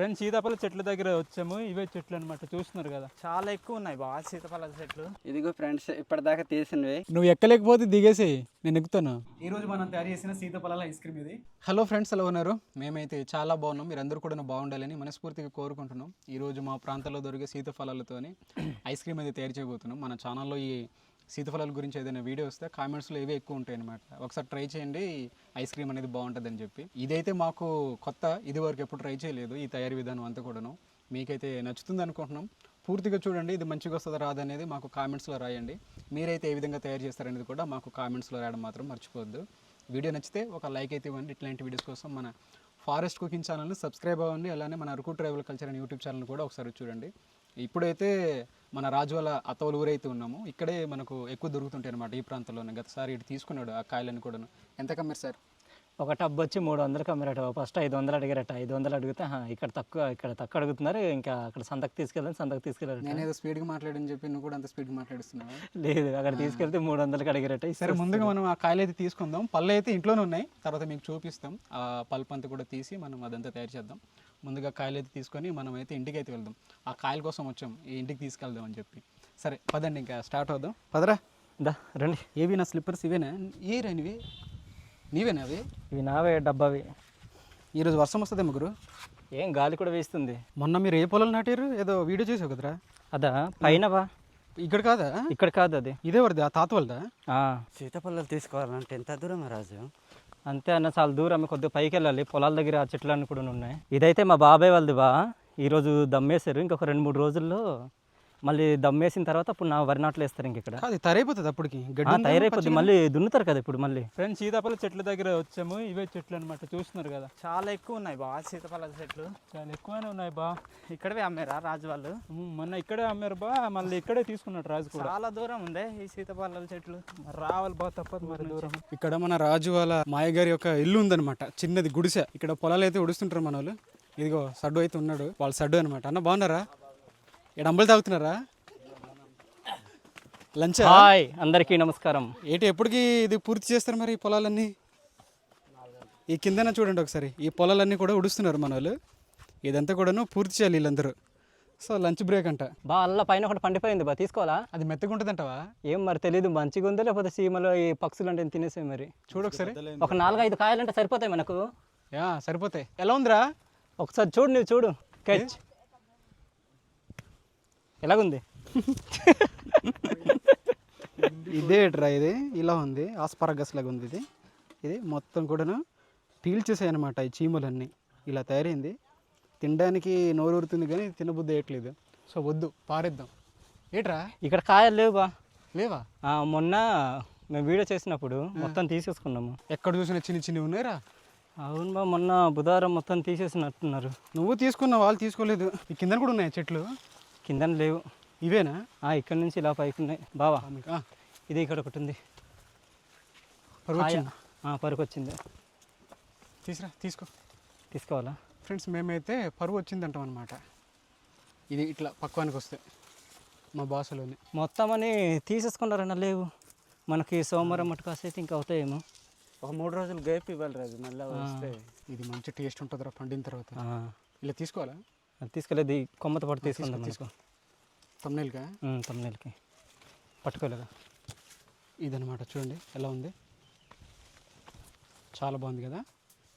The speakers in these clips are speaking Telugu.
ఫ్రెండ్స్ సీతాఫల చెట్ల దగ్గర వచ్చాము. ఇవే చెట్లు అనమాట, చూస్తున్నారు కదా, చాలా ఎక్కువ ఉన్నాయి బాగా సీతాఫల చెట్లు. ఇదిగో ఫ్రెండ్స్ ఇప్పటిదాకా తీసినవి. నువ్వు ఎక్కలేకపోతే దిగేసి నేను ఎక్కుతాను. ఈ రోజు మనం తయారు చేసిన సీతాఫలాల ఐస్ క్రీమ్ ఇది. హలో ఫ్రెండ్స్, ఎలా ఉన్నారు? మేమైతే చాలా బాగున్నాం. మీరందరూ కూడా బాగుండాలని మనస్ఫూర్తిగా కోరుకుంటున్నాం. ఈ రోజు మా ప్రాంతంలో దొరికే సీతాఫలాలతోని ఐస్ క్రీమ్ అయితే తయారు చేయబోతున్నాం. మన ఛానల్లో ఈ సీతాఫలాల గురించి ఏదైనా వీడియో వస్తే కామెంట్స్లో ఇవే ఎక్కువ ఉంటాయి అనమాట. ఒకసారి ట్రై చేయండి, ఐస్ క్రీమ్ అనేది బాగుంటుందని చెప్పి. ఇదైతే మాకు కొత్త, ఇది వరకు ఎప్పుడు ట్రై చేయలేదు ఈ తయారీ విధానం అంతా కూడాను. మీకైతే నచ్చుతుంది అనుకుంటున్నాం. పూర్తిగా చూడండి, ఇది మంచిగా వస్తుందా రాదనేది మాకు కామెంట్స్లో రాయండి. మీరైతే ఏ విధంగా తయారు చేస్తారనేది కూడా మాకు కామెంట్స్లో రాయడం మాత్రం మర్చిపోవద్దు. వీడియో నచ్చితే ఒక లైక్ అయితే ఇవ్వండి. ఇట్లాంటి వీడియోస్ కోసం మన ఫారెస్ట్ కుకింగ్ ఛానల్ని సబ్స్క్రైబ్ అవ్వండి. అలానే మన అరకు ట్రైబల్ కల్చర్ అనే యూట్యూబ్ ఛానల్ కూడా ఒకసారి చూడండి. ఇప్పుడైతే మన రాజువాల అత్తవల ఊరైతే ఉన్నాము. ఇక్కడే మనకు ఎక్కువ దొరుకుతుంటాయి అనమాట ఈ ప్రాంతంలోనే. గతసారి ఇటు తీసుకున్నాడు ఆ కాయలని కూడాను. ఎంత కమ్మారు సార్? ఒక టబ్ వచ్చి 300 కమ్మిరట. ఫస్ట్ 500 అడిగారట. 500 అడిగితే ఇక్కడ తక్కువ అడుగుతున్నారు. ఇంకా అక్కడ సంతకు తీసుకెళ్ళారు. నేనేదో స్పీడ్గా మాట్లాడని చెప్పి నువ్వు కూడా అంత స్పీడ్గా మాట్లాడుతున్నావు. లేదు, అక్కడ తీసుకెళ్తే 300కి అడిగారట. సరే, ముందుగా మనం ఆ కాయలు అయితే తీసుకుందాం. పళ్ళు అయితే ఇంట్లోనే ఉన్నాయి, తర్వాత మీకు చూపిస్తాం. ఆ పల్ప్ అంతా కూడా తీసి మనం అదంతా తయారు చేద్దాం. ముందుగా కాయలు అయితే తీసుకొని మనం అయితే ఇంటికి అయితే వెళ్దాం. ఆ కాయల కోసం వచ్చాం, ఈ ఇంటికి తీసుకెళ్దాం అని చెప్పి. సరే పదండి, ఇంకా స్టార్ట్ అవుదాం. పదరా రండి. ఏవి నా స్లిప్పర్స్? ఇవేనా? ఏ రానివి? నీవేనా అవి? ఇవి నావే, డబ్బావి. ఈరోజు వర్షం వస్తుంది ముగ్గురు. ఏం గాలి కూడా వేస్తుంది. మొన్న మీరు ఏ పొలాలు నాటారు? ఏదో వీడియో చేసావు కదరా? అదా పైనవా? ఇక్కడ కాదా? ఇక్కడ కాదు, అది ఇదే వరది, ఆ తాత వాళ్ళదా? సీతాఫలాలు తీసుకోవాలంటే ఎంత దూరం రాజు? అంతే అన్న, చాలా దూరం. కొద్దిగా పైకి వెళ్ళాలి. పొలాల దగ్గర ఆ చెట్లన్నీ కూడా ఉన్నాయి. ఇదైతే మా బాబాయ్ వాళ్ళది బా. ఈరోజు దమ్మేశారు. ఇంకొక 2-3 రోజుల్లో మళ్ళీ దమ్మేసిన తర్వాత అప్పుడు నా వరి నాట్లు వేస్తారు. ఇంక ఇక్కడ తరైపోతుంది, అప్పటికి తయారైపోతుంది. మళ్ళీ దున్నుతారు కదా ఇప్పుడు మళ్ళీ. ఫ్రెండ్స్ సీతాఫల చెట్ల దగ్గర వచ్చాము. ఇవే చెట్లు అనమాట, చూస్తున్నారు కదా, చాలా ఎక్కువ ఉన్నాయి బా సీతాఫల చెట్లు. చాలా ఎక్కువనే ఉన్నాయి బా. ఇక్కడే అమ్మారా రాజు వాళ్ళు? మొన్న ఇక్కడే అమ్మారు బా. మళ్ళీ ఇక్కడే తీసుకున్నాడు రాజు కూడా. చాలా దూరం ఉందే ఈ సీతాఫలాల చెట్లు. రావాలి బా, తప్పదు మరి దూరం. ఇక్కడ మన రాజు వాళ్ళ మాయగారి యొక్క ఇల్లు ఉందనమాట, చిన్నది గుడిసె. ఇక్కడ పొలాలు అయితే ఉడుస్తుంటారు మన వాళ్ళు. ఇదిగో సడ్డు అయితే ఉన్నాడు, వాళ్ళ సడ్డు అనమాట. అన్న బాగున్నారా? ఇక్కడ అంబలు తాగుతున్నారా? లంచ్? హాయ్ అందరికీ నమస్కారం. ఏంటి ఎప్పటికి ఇది పూర్తి చేస్తారు మరి ఈ పొలాలన్నీ? ఈ కిందన చూడండి ఒకసారి, ఈ పొలాలన్నీ కూడా ఉడుస్తున్నారు మన వాళ్ళు. ఇదంతా కూడాను పూర్తి చేయాలి వీళ్ళందరూ. సో లంచ్ బ్రేక్ అంట బా. అల్ల పైన ఒకటి పండిపోయింది బా, తీసుకోవాలా? అది మెత్తగా ఉంటుందంటవా? ఏం మరి తెలీదు, మంచిగా ఉందో లేకపోతే సీమలో ఈ పక్షులు అంటే తినేసాయి మరి. చూడు ఒకసారి. ఒక 4-5 కాయలంటే సరిపోతాయి మనకు. సరిపోతాయి. ఎలా ఉందిరా? ఒకసారి చూడు, నువ్వు చూడు. కెచ్ ఎలాగుంది? ఇదేట్రా ఇది? ఇలా ఉంది, ఆస్పరాగస్ లాగా ఉంది. ఇది మొత్తం కూడాను పీల్చేసాయి అనమాట ఈ చీమలన్నీ. ఇలా తయారైంది. తినడానికి నోరు ఊరుతుంది కానీ తినబుద్ధి వేయట్లేదు. సో వద్దు, పారేద్దాం. ఏట్రా ఇక్కడ కాయలు లేవు బా. లేవా? మొన్న మేము వీడియో చేసినప్పుడు మొత్తం తీసేసుకున్నాము. ఎక్కడ చూసినా చిన్న చిన్నవి ఉన్నాయిరా. అవును బా, మొన్న బుధవారం మొత్తం తీసేసినట్టున్నారు. నువ్వు తీసుకున్నావు, వాళ్ళు తీసుకోలేదు. ఈ కింద కూడా ఉన్నాయి చెట్లు. కింద లేవు. ఇవేనా? ఇక్కడ నుంచి ఇలా పైకి ఉన్నాయి బావా. ఇది ఇక్కడ ఒకటి ఉంది. పరుగు వచ్చింది. తీసుకోవాలా? ఫ్రెండ్స్ మేమైతే పరుగు వచ్చిందంటాం అనమాట. ఇది ఇట్లా పక్వానికి వస్తే మా భాషలోనే మొత్తం అని తీసేసుకున్నారన్న. లేవు మనకి. సోమవారం మటుకాసి అయితే ఇంకా అవుతాయేమో. ఒక 3 రోజులు గేప్ ఇవ్వాలి రాజు, మళ్ళీ వస్తే. ఇది మంచి టేస్ట్ ఉంటుందిరా పండిన తర్వాత. ఇలా తీసుకోవాలా? అది తీసుకోలేదు, కొమ్మతో పాటు తీసుకుందాం. తీసుకో. తమ్నేల్కి పట్టుకోలేదా? ఇదనమాట, చూడండి ఎలా ఉంది. చాలా బాగుంది కదా.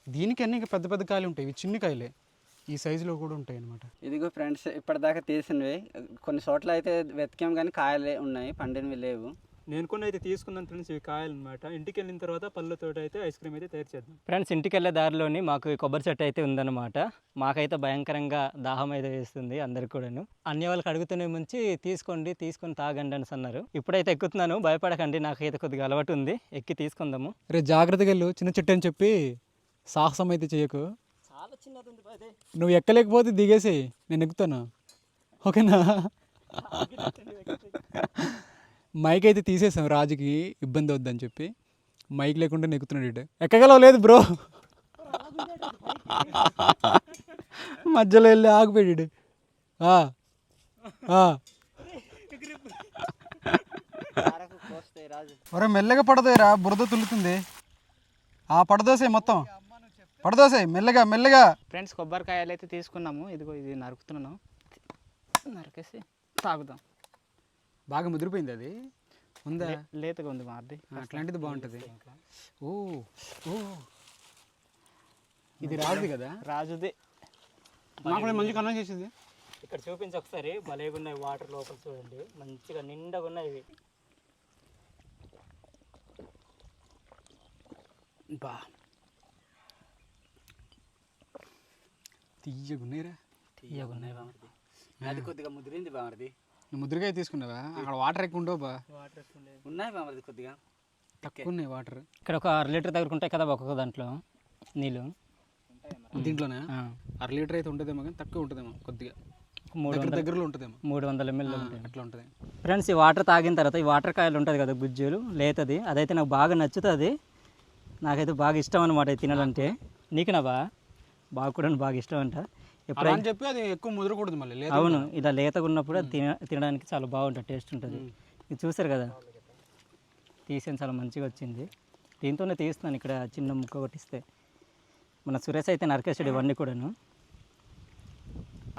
దీనికి అన్ని ఇంకా పెద్ద పెద్ద కాయలు ఉంటాయి, ఇవి చిన్న కాయలే. ఈ సైజులో కూడా ఉంటాయి అనమాట. ఇదిగో ఫ్రెండ్స్ ఇప్పటిదాకా తీసినవి. కొన్ని చోట్ల అయితే వెతికాం కానీ కాయలే ఉన్నాయి, పండినవి లేవు. నేను కూడా అయితే తీసుకున్నాను ఫ్రెండ్స్, ఇవి కాయలు అనమాట. ఇంటికి వెళ్ళిన తర్వాత పళ్ళతో అయితే ఐస్ క్రీమ్ అయితే తయారు చేద్దాం. ఫ్రెండ్స్ ఇంటికి వెళ్ళే దారిలోని మాకు కొబ్బరి చెట్టు అయితే ఉందన్నమాట. మాకైతే భయంకరంగా దాహం అయితే వేస్తుంది అందరికి కూడాను. అన్ని వాళ్ళకి అడుగుతూనే ముంచి తీసుకొని తాగండి అని అన్నారు. ఇప్పుడైతే ఎక్కుతున్నాను, భయపడకండి, నాకైతే కొద్దిగా అలవాటు ఉంది. ఎక్కి తీసుకుందాము. రేపు జాగ్రత్తగా వెళ్ళు, చిన్న చెట్టు అని చెప్పి సాహసం అయితే చేయకు. చాలా చిన్నది ఉంది. నువ్వు ఎక్కలేకపోతే దిగేసి నేను ఎక్కుతాను, ఓకేనా? మైక్ అయితే తీసేసాం, రాజుకి ఇబ్బంది అవుద్దని చెప్పి. మైక్ లేకుండా నెక్కుతున్నాడు. ఇటు ఎక్కగలవు లేదు బ్రో, మధ్యలో వెళ్ళి ఆగిపోయాడు. ఒరే మెల్లగా పడదోరా, బురద తుల్లుతుంది. పడదోసే మొత్తం. పడదోసాయి మెల్లగా మెల్లగా. ఫ్రెండ్స్ కొబ్బరికాయలు అయితే తీసుకున్నాము. ఇదిగో ఇది నరుకుతున్నాను, నరికేసి తాగుదాం. బాగా ముదిరిపోయింది అది ఉందా? లేతగా ఉంది మాది. అట్లాంటిది బాగుంటుంది. ఓ ఓ ఇది రాజుది కదా? రాజుది. నాకు కూడా మంచి కన్నం చేసింది. ఇక్కడ చూపించి ఒకసారి భలేగా ఉన్నాయి వాటర్ లోపల చూడండి, మంచిగా నిండగా ఉన్నాయి ఇవి. బా తీయగున్నాయిరా. తీయగా ఉన్నాయి బామర్ది. అది కొద్దిగా ముదిరింది బామర్ది. నువ్వు ముద్రకాయ తీసుకున్నావా? అక్కడ వాటర్ ఎక్కువ ఉండవు బా, ఉన్నాయి బామర్ది కొద్దిగా తక్కువ ఉన్నాయి వాటర్. ఇక్కడ ఒక 1 లీటర్ దగ్గర ఉంటాయి కదా ఒక్కొక్క దాంట్లో నీళ్ళు. దీంట్లోనే 1/2 లీటర్ అయితే ఉంటుందేమో, కానీ తక్కువ ఉంటుందేమో కొద్దిగా, 300 దగ్గరలో ఉంటుందేమో, 300 ml ఉంటాయి అట్లా ఉంటుంది. ఫ్రెండ్స్. ఈ వాటర్ తాగిన తర్వాత ఈ వాటర్ కాయలు ఉంటుంది కదా గుజ్జులు లేతది, అదైతే నాకు బాగా నచ్చుతుంది. నాకైతే బాగా ఇష్టం అనమాట ఇది తినాలంటే. నీకునా బాగా కూడా బాగా ఇష్టం అంట. అలా అని చెప్పి అది ఎక్కువ ముదరకూడదు మళ్ళీ. లేదా అవును, ఇలా లేతగా ఉన్నప్పుడు అది తినడానికి చాలా బాగుంటుంది, టేస్ట్ ఉంటుంది. ఇది చూసారు కదా, తీసాను, చాలా మంచిగా వచ్చింది. దీంతోనే తీస్తున్నాను. ఇక్కడ చిన్న ముక్క కొట్టిస్తే మన సురేష్ అయితే నరికేసాడు ఇవన్నీ కూడాను.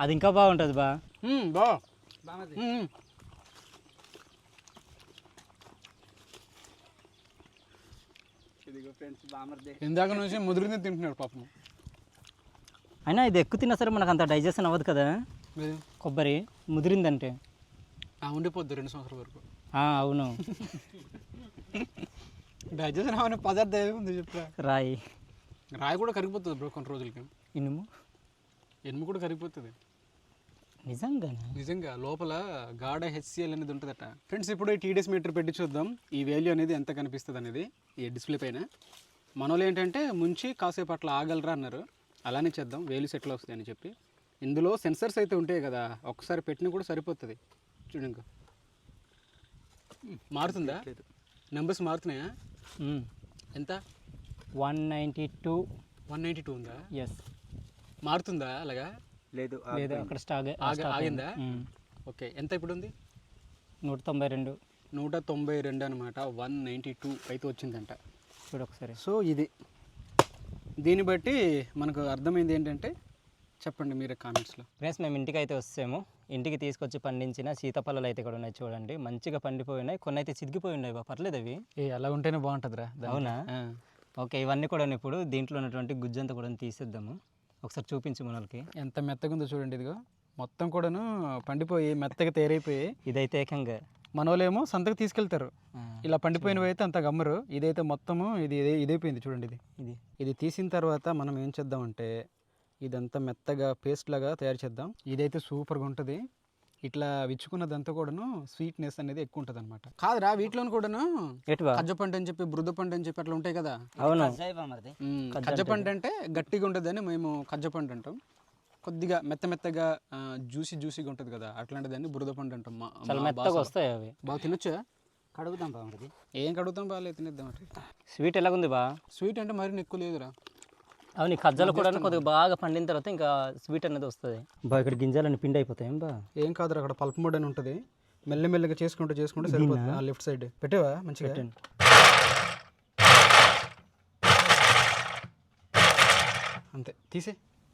అది ఇంకా బాగుంటుంది బా. బా ఇదిగో ఫ్రెండ్స్ బామర్ది. ఇందాక నుంచి ముదిరింది తింటున్నాడు పాపం. అయినా ఇది ఎక్కువ తిన్నా సరే మనకు అంత డైజెషన్ అవ్వదు కదా ఏది? కొబ్బరి ముదిరిందంటే. ఉండిపోద్ది 2 సంవత్సరాల వరకు. అవును. డైజెషన్ అవన్నీ పదార్థం ఏముంది చెప్పరా? రాయి రాయి కూడా కరిగిపోతుంది బ్రో కొన్ని రోజులకి. ఇనుము ఎనుము కూడా కరిగిపోతుంది నిజంగానే. నిజంగా. లోపల గాఢ HCl అనేది ఉంటుందట. ఫ్రెండ్స్ ఇప్పుడు ఈ TDS మీటర్ పెట్టి చూద్దాం ఈ వాల్యూ అనేది ఎంత కనిపిస్తుంది అనేది ఈ డిస్ప్లే పైన. మనోళ్ళు ఏంటంటే ముంచి కాసేపు అట్లా ఆగలరా అన్నారు. అలానే చేద్దాం వాల్యూస్ ఎట్లా వస్తాయి అని చెప్పి. ఇందులో సెన్సర్స్ అయితే ఉంటాయి కదా, ఒక్కసారి పెట్టినా కూడా సరిపోతుంది. చూడు ఇంకా మారుతుందా? నెంబర్స్ మారుతున్నాయా? ఎంత? 192. 192 ఉందా? ఎస్. మారుతుందా అలాగా? లేదు లేదు, అక్కడ స్టాగ్ ఆగిందా? ఓకే, ఎంత ఇప్పుడు ఉంది? 192. 192 అనమాట. 192 అయితే వచ్చిందంట. చూడు ఒకసారి. సో ఇది దీన్ని బట్టి మనకు అర్థమైంది ఏంటంటే, చెప్పండి మీరే కామెంట్స్లో. ఫ్రెండ్స్ మేము ఇంటికి అయితే వస్తాము. ఇంటికి తీసుకొచ్చి పండించిన సీతాఫలాలు అయితే ఇక్కడ ఉన్నాయి చూడండి, మంచిగా పండిపోయి ఉన్నాయి. కొన్ని అయితే చితికిపోయి ఉన్నాయి పర్లేదు అవి. అలా ఉంటేనే బాగుంటుందిరా. అవునా? ఓకే, ఇవన్నీ కూడా ఇప్పుడు దీంట్లో ఉన్నటువంటి గుజ్జంతా కూడా తీసేద్దాము. ఒకసారి చూపించు మనకి. ఎంత మెత్తగా ఉందో చూడండి. ఇదిగో మొత్తం కూడాను పండిపోయి మెత్తగా తయారైపోయి. ఇదైతే ఏకంగా మనోళ్ళేమో సంతకు తీసుకెళ్తారు. ఇలా పండిపోయినవి అయితే అంత గమ్మరు. ఇదైతే మొత్తము ఇదైపోయింది చూడండి. ఇది తీసిన తర్వాత మనం ఏం చేద్దామంటే ఇదంతా మెత్తగా పేస్ట్ లాగా తయారు చేద్దాం. ఇదైతే సూపర్గా ఉంటుంది. ఇట్లా విచ్చుకున్నదంతా కూడాను స్వీట్నెస్ అనేది ఎక్కువ ఉంటుంది అనమాట. కాదురా, వీటిలో కూడాను కజ్జపండు అని చెప్పి బృద్దపండు అని చెప్పి అట్లా ఉంటాయి కదా. అవును, కజ్జపండు అంటే గట్టిగా ఉంటుందని మేము కజ్జపండు అంటాం. కొద్దిగా మెత్తగా జ్యూసీగా ఉంటుంది కదా, అట్లాంటిదాన్ని బృద్దపండు అంటాం. చాలా మెత్తగా వస్తాయి అవి. బాగా తినొచ్చా? కడుగుతాం బామర్ది. ఏం కడుగుతాం బాగాలేదు, తినేద్దాం. స్వీట్ ఎలాగుంది బా? స్వీట్ అంటే మరి ఎక్కువ లేదురా. అవును, ఈ కజ్జలు కూడా కొద్దిగా బాగా పండిన తర్వాత ఇంకా స్వీట్ అనేది వస్తుంది బా. ఇక్కడ గింజలన్నీ పిండి అయిపోతాయి బా. ఏం కాదురా, అక్కడ పల్ప్ మోడ్ అని ఉంటుంది. మెల్లమెల్లగా చేసుకుంటూ సరిపోతుంది. ఆ లెఫ్ట్ సైడ్ పెట్టావా మంచిగా? అంతే,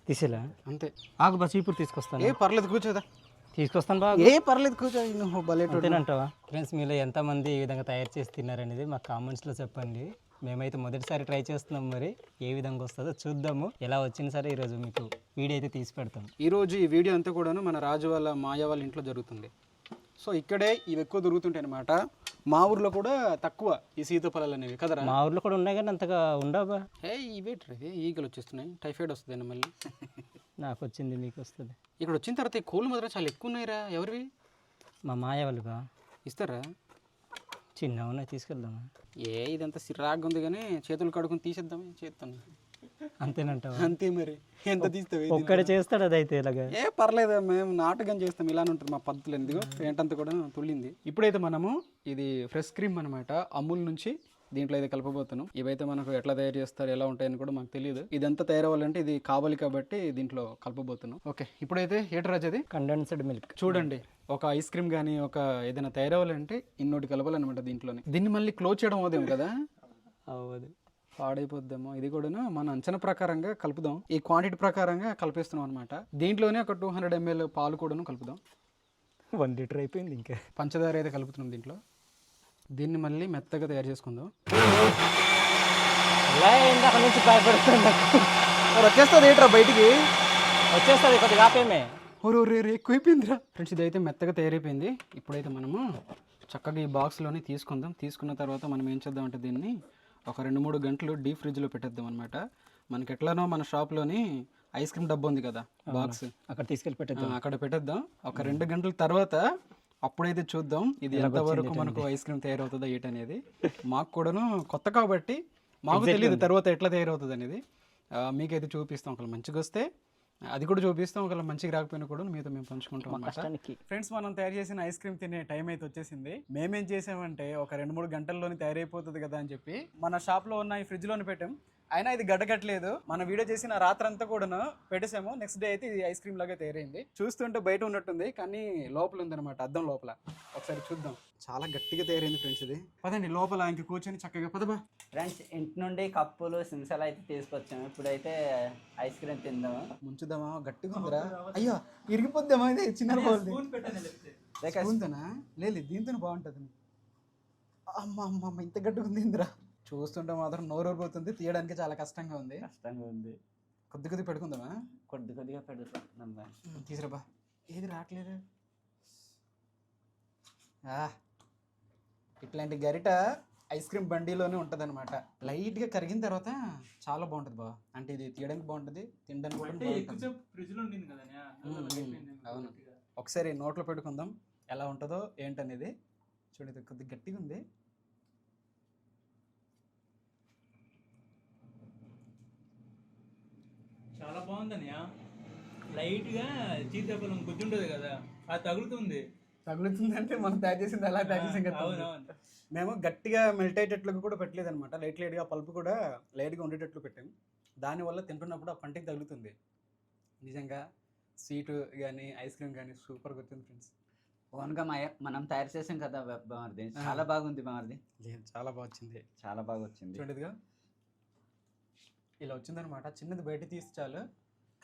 తీసేలా అంతే. ఆగు బా, చీపురు తీసుకొస్తాను. పర్లేదు కూర్చోదా, తీసుకొస్తాను బా. పర్లేదు కూర్చో. నువ్వు అంతేనంటావా? ఫ్రెండ్స్, మీలో ఎంతమంది ఈ విధంగా తయారు చేసి తిన్నారనేది మా కామెంట్స్లో చెప్పండి. మేమైతే మొదటిసారి ట్రై చేస్తున్నాం, మరి ఏ విధంగా వస్తుందో చూద్దాము. ఎలా వచ్చినా సరే ఈరోజు మీకు వీడియో అయితే తీసి పెడతాం. ఈరోజు ఈ వీడియో అంతా కూడాను మన రాజు వాళ్ళ మాయ వాళ్ళ ఇంట్లో జరుగుతుంది. సో ఇక్కడే ఇవి ఎక్కువ దొరుకుతుంటాయి అనమాట. మా ఊర్లో కూడా తక్కువ ఈ సీతాఫలాలు అనేవి కదరా. మా ఊర్లో కూడా ఉన్నాయి కానీ అంతగా ఉండవా. ఇవేట్రీ ఈగలు వచ్చేస్తున్నాయి, టైఫాయిడ్ వస్తుంది మళ్ళీ. నాకు వచ్చింది, మీకు వస్తుంది. ఇక్కడ వచ్చిన తర్వాత ఈ కోళ్ళు మాత్రం చాలా ఎక్కువ ఉన్నాయిరా. ఎవరివి? మా మాయ వాళ్ళుగా. ఇస్తారా? చిన్న ఉన్నాయి, తీసుకెళ్దామా? ఇదంతా సిరాగ్గా ఉంది కానీ చేతులు కడుకుని తీసేద్దామే. చేస్తాను అంతేనంటావా? అంతే మరి, ఎంత తీస్తావు? ఒక్కడే చేస్తాడు అదైతే ఇలాగా. పర్లేదు, మేము నాటకం చేస్తాం. ఇలానే ఉంటుంది మా పద్ధతులు. ఎందుకు ఏంటంతా కూడా తుళ్ళింది. ఇప్పుడైతే మనము ఇది ఫ్రెష్ క్రీమ్ అనమాట, అమూల్ నుంచి దీంట్లో అయితే కలపబోతున్నాం. ఇవైతే మనకు ఎట్లా తయారు చేస్తారు, ఎలా ఉంటాయని కూడా మాకు తెలియదు. ఇదంతా తయారవ్వాలంటే ఇది కావాలి కాబట్టి దీంట్లో కలపబోతున్నాం. ఓకే, ఇప్పుడైతే ఏటరాజు అది కండెన్స్డ్ మిల్క్. చూడండి, ఒక ఐస్ క్రీమ్ కానీ ఒక ఏదైనా తయారవ్వాలంటే ఇన్నోటి కలపాలన్నమాట దీంట్లోనే. దీన్ని మళ్ళీ క్లోజ్ చేయడం అవుదేమో కదా. అవ్వదు. పాడైపోద్దేమో. ఇది కూడాను మన అంచనా ప్రకారంగా కలుపుదాం. ఈ క్వాంటిటీ ప్రకారంగా కలిపేస్తున్నాం అనమాట. దీంట్లోనే ఒక 200 ml పాలు కూడాను కలుపుదాం. 1 లీటర్ అయిపోయింది ఇంకా. పంచదార అయితే కలుపుతున్నాం దీంట్లో. దీన్ని మళ్ళీ మెత్తగా తయారు చేసుకుందాం. ఇలా ఇందాక నుంచి భయపడుతున్నా. వచ్చేస్తుంది ఏంట్రా బయటికి? వచ్చేస్తుంది కొద్దిగా ఆపేమే. రే ఎక్కువైపోయిందిరా ఫ్రెండ్స్. ఇదైతే మెత్తగా తయారైపోయింది. ఇప్పుడైతే మనము చక్కగా ఈ బాక్స్లోనే తీసుకుందాం. తీసుకున్న తర్వాత మనం ఏం చేద్దామంటే దీన్ని ఒక 2-3 గంటలు డీప్ ఫ్రిడ్జ్లో పెట్టేద్దాం అనమాట. మనకి ఎట్లానో మన షాప్లోని ఐస్ క్రీమ్ డబ్బా ఉంది కదా బాక్స్, అక్కడ తీసుకెళ్ళి పెట్టేద్దాం. అక్కడ పెట్టేద్దాం. ఒక 2 గంటల తర్వాత అప్పుడైతే చూద్దాం ఇది ఎంతవరకు మనకు ఐస్ క్రీమ్ తయారవుతుందా ఏంటనేది. మాకు కూడాను కొత్త కాబట్టి మాకు తెలియదు తర్వాత ఎట్లా తయారవుతుంది అనేది. మీకైతే చూపిస్తాం. ఒకవేళ మంచిగా వస్తే అది కూడా చూపిస్తాం, ఒకవేళ మంచిగా రాకపోయినా కూడా మీతో మేము పంచుకుంటాం అన్నమాట. ఫ్రెండ్స్, మనం తయారు చేసిన ఐస్ క్రీమ్ తినే టైం అయితే వచ్చేసింది. మేమేం చేసామంటే ఒక 2-3 గంటల్లోనే తయారైపోతుంది కదా అని చెప్పి మన షాప్లో ఉన్న ఈ ఫ్రిడ్జ్లోనే పెట్టాం. అయినా ఇది గడ్డకట్టలేదు. మన వీడియో చేసిన రాత్రంతా కూడా పెట్టేసాము. నెక్స్ట్ డే అయితే ఇది ఐస్ క్రీమ్ లాగా తయారైంది. చూస్తుంటే బయట ఉన్నట్టుంది కానీ లోపల ఉందన్నమాట, అద్దం లోపల. ఒకసారి చూద్దాం. చాలా గట్టిగా తయారైంది ఫ్రెండ్స్. ఇది పదండి లోపల ఇంక కూర్చొని చక్కగా పదబా. ఫ్రెండ్స్, ఇంటి నుండి కప్పులు సింసాలు అయితే తీసుకొచ్చాము. ఇప్పుడైతే ఐస్ క్రీమ్ తిందాము. ముంచుదామా? గట్టిగా ఉందిరా. అయ్యో ఇరిగిపోద్దామా? ఇది చిన్న స్పూన్తోనా? లేదు దీంతో బాగుంటుంది. అమ్మ ఇంత గట్టిగా ఉంది ఇందిరా. చూస్తుంటే మాత్రం నోరూరిపోతుంది. తీయడానికి చాలా కష్టంగా ఉంది. కొద్ది పెట్టుకుందామా? కొద్దిగా పెడుతున్నాం. తీసుకురాబా. ఏది రావట్లేదు. ఇట్లాంటి గరిట ఐస్ క్రీమ్ బండిలోనే ఉంటుంది అనమాట. లైట్గా కరిగిన తర్వాత చాలా బాగుంటుంది బా. అంటే ఇది తీయడానికి బాగుంటుంది, తినడానికి కూడా. అవును, ఒకసారి నోట్లో పెట్టుకుందాం ఎలా ఉంటుందో ఏంటనేది. చూడండి కొద్దిగా గట్టిగా ఉంది. చాలా బాగుందన్నయ్య. లైట్గా సీతాఫలం గుజ్జుంటుంది కదా, అది తగులుతుంది అంటే మనం తయారు చేసింది ఎలా తయారు చేసాం కదా. మేము గట్టిగా మెల్ట్ అయ్యేటట్లు కూడా పెట్టలేదు అనమాట. లైట్గా పల్పు కూడా లైట్గా ఉండేటట్లు పెట్టాం. దానివల్ల తింటున్నప్పుడు ఆ పంటికి తగులుతుంది. నిజంగా స్వీట్ కానీ ఐస్ క్రీమ్ కానీ సూపర్గా వచ్చింది ఫ్రెండ్స్. ఓన్గా మనం తయారు చేసాం కదా బామర్ది. చాలా బాగుంది బామర్ది. చాలా బాగా వచ్చింది. చాలా బాగా వచ్చింది. చూడదుగా ఇలా వచ్చిందనమాట. చిన్నది బయట తీసి చాలు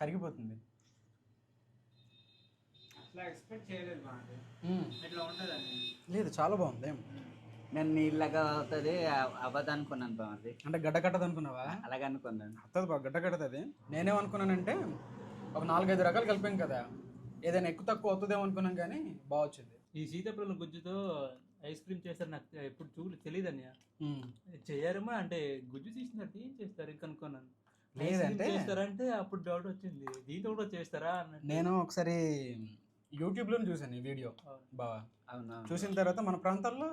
కరిగిపోతుంది. లేదు చాలా బాగుంది. నేను నీళ్ళగా అవుతుంది అవ్వదు అనుకున్నాను బామర్ది. అంటే గడ్డ కట్టదు అనుకున్నావా? అలాగే అనుకున్నాను. వస్తుంది బాగా గడ్డ కడుతుంది. నేనేమనుకున్నానంటే ఒక 4-5 రకాలు కలిపాం కదా, ఏదైనా ఎక్కువ తక్కువ అవుతుందేమో అనుకున్నాం కానీ బాగా వచ్చింది. ఈ సీతాఫలం గుజ్జుతో ఐస్ క్రీమ్ చేస్తారు. నాకు ఎప్పుడు తెలియదు అన్నయ్య. చెయ్యారమ్మా అంటే గుజ్జు తీసినట్టు ఏం చేస్తారు ఇంకా అనుకున్నాను. లేదంటే చేస్తారంటే అప్పుడు డౌట్ వచ్చింది, దీంతో కూడా చేస్తారా అన్నట్టు. నేను ఒకసారి యూట్యూబ్లో చూసాను ఈ వీడియో బాగా. అవునా? చూసిన తర్వాత మన ప్రాంతాల్లో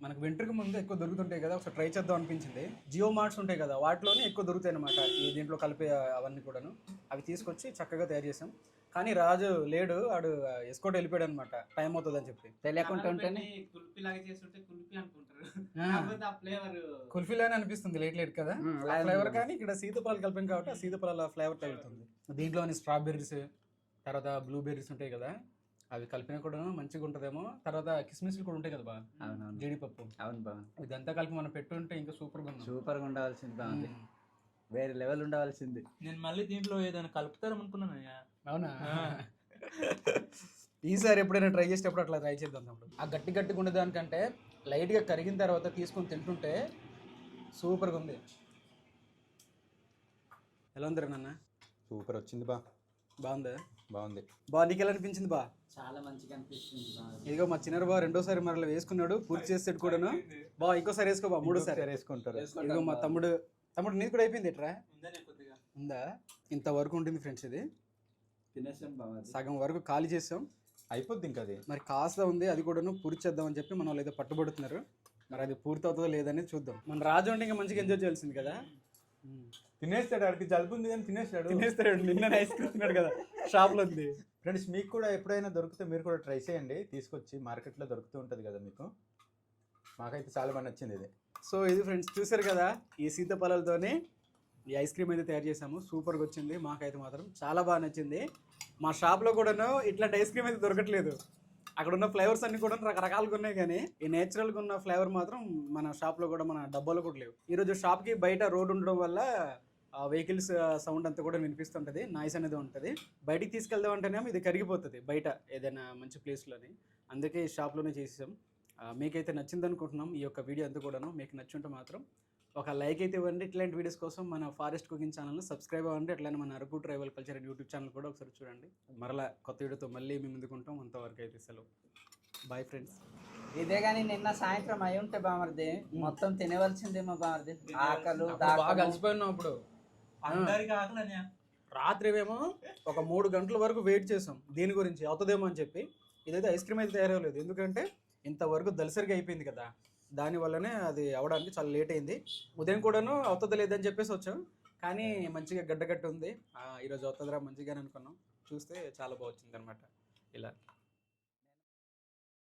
మనకు వెంట్రుక ముందు ఎక్కువ దొరుకుతుంటాయి కదా, ఒకసారి ట్రై చేద్దాం అనిపించింది. జియో మార్ట్స్ ఉంటాయి కదా, వాటిలోనే ఎక్కువ దొరుకుతాయి అనమాట ఈ దీంట్లో కలిపే అవన్నీ కూడాను. అవి తీసుకొచ్చి చక్కగా తయారు చేసాం. కానీ రాజు లేడు, వాడు ఎస్కోట్ వెళ్ళిపోయాడు అనమాట, టైం అవుతుంది అని చెప్పి. తెలియకుండా ఉంటేనే కుల్ఫీలానే అనిపిస్తుంది లేట్ కదా ఫ్లేవర్. కానీ ఇక్కడ సీతాఫలాలు కలిపాం కాబట్టి ఆ సీతాఫలాల ఫ్లేవర్ తగులుతుంది. దీంట్లోని స్ట్రాబెర్రీస్ తర్వాత బ్లూబెర్రీస్ ఉంటాయి కదా, అవి కలిపినా కూడా మంచిగా ఉంటుందేమో. తర్వాత కిస్మిస్లు కూడా ఉంటాయి కదా బా, జీడిపప్పు. అవును బా, ఇదంతా కలిపి మనం పెట్టుంటే ఇంకా సూపర్గా ఉండవలసింది బాగుంది. వేరే లెవెల్ ఉండవలసింది. నేను మళ్ళీ దీంట్లో ఏదైనా కలుపుతారనుకున్నాను. అవునా? ఈసారి ఎప్పుడైనా ట్రై చేసేటప్పుడు అట్లా ట్రై చేద్దాం. అప్పుడు ఆ గట్టిగా ఉండేదానికంటే లైట్గా కరిగిన తర్వాత తీసుకొని తింటుంటే సూపర్గా ఉంది. ఎలా ఉంది నాన్న? సూపర్ వచ్చింది బా. బాగుందా? బాగుంది బా. నీకు ఎలా అనిపించింది బా? చాలా మంచిగా అనిపిస్తుంది. ఇదిగో మా చిన్న బా రెండోసారి మరలా వేసుకున్నాడు, పూర్తి చేసేది కూడాను. బా ఇంకోసారి వేసుకో బా, మూడోసారి వేసుకుంటారు. ఇదిగో మా తమ్ముడు నీది కూడా అయిపోయింది. ఎట్రా ఉందా? ఇంతవరకు ఉంటుంది ఫ్రెండ్స్. ఇది తినేసాం బాగా, సగం వరకు ఖాళీ చేసాం. అయిపోద్ది ఇంకా. అది మరి కాస్త ఉంది, అది కూడాను పూర్తి చేద్దాం అని చెప్పి మన వాళ్ళు ఏదో పట్టుబడుతున్నారు. మరి అది పూర్తి అవుతుందో లేదని చూద్దాం. మన రాజు అంటే ఇంకా మంచిగా ఎంజాయ్ చేయాల్సింది కదా. తినేస్తాడు, అడిగి జలుబు ఉంది అని తినేస్తాడు. నిన్న ఐస్ క్రీమ్ తిన్నాడు కదా షాప్లో ఉంది. ఫ్రెండ్స్, మీకు కూడా ఎప్పుడైనా దొరికితే మీరు కూడా ట్రై చేయండి. తీసుకొచ్చి మార్కెట్లో దొరుకుతూ ఉంటుంది కదా మీకు. మాకైతే చాలా బాగా నచ్చింది ఇది. సో ఇది ఫ్రెండ్స్, చూసారు కదా ఈ సీతాఫలాలతోనే ఈ ఐస్ క్రీమ్ అయితే తయారు చేసాము. సూపర్గా వచ్చింది. మాకైతే మాత్రం చాలా బాగా నచ్చింది. మా షాప్లో కూడాను ఇట్లాంటి ఐస్ క్రీమ్ అయితే దొరకట్లేదు. అక్కడ ఉన్న ఫ్లేవర్స్ అన్ని కూడా రకరకాలుగా ఉన్నాయి, కానీ ఈ నేచురల్గా ఉన్న ఫ్లేవర్ మాత్రం మన షాప్లో కూడా మన డబ్బాలో కూడా లేవు. ఈరోజు షాప్కి బయట రోడ్ ఉండడం వల్ల వెహికల్స్ సౌండ్ అంతా కూడా వినిపిస్తుంటుంది, నాయిస్ అనేది ఉంటుంది. బయటికి తీసుకెళ్దాం అంటేనేమో ఇది కరిగిపోతుంది బయట ఏదైనా మంచి ప్లేస్లోని. అందుకే ఈ షాప్లోనే చేసేసాం. మీకైతే నచ్చింది అనుకుంటున్నాం ఈ యొక్క వీడియో అంతా కూడాను. మీకు నచ్చుంటే మాత్రం ఒక లైక్ అయితే ఇవ్వండి. ఇట్లాంటి వీడియోస్ కోసం మన ఫారెస్ట్ కుకింగ్ ఛానల్ని సబ్స్క్రైబ్ అవ్వండి. అట్లానే మన Araku tribal culture and YouTube channel కూడా ఒకసారి చూడండి. మరలా కొత్త వీడియోతో మళ్ళీ మీ ముందుకుంటాం. అంతవరకు అయితే సెలవు. Bye friends. ఇదే కానీ నిన్న సాయంత్రం అయి ఉంటే బామర్ది మొత్తం తినవలసిందేమో బామర్ది. ఆకలు బాగా కలిసిపోయినాం అప్పుడు. అందరికి ఆకలి అన్నయ్య. రాత్రి ఏమో ఒక 3 గంటల వరకు వెయిట్ చేసాం దీని గురించి అవుతుందేమో అని చెప్పి. ఇదైతే ఐస్ క్రీమ్ అయితే తయారవ్వలేదు, ఎందుకంటే ఇంతవరకు దలసరిగా అయిపోయింది కదా, దానివల్లనే అది అవడానికి చాలా లేట్ అయింది. ఉదయం కూడాను అవుతుందో లేదని చెప్పేసి వచ్చాం, కానీ మంచిగా గడ్డగట్టు ఉంది. ఈరోజు అవుతుందిరా మంచిగానే అనుకున్నాం. చూస్తే చాలా బాగా వచ్చింది అనమాట ఇలా.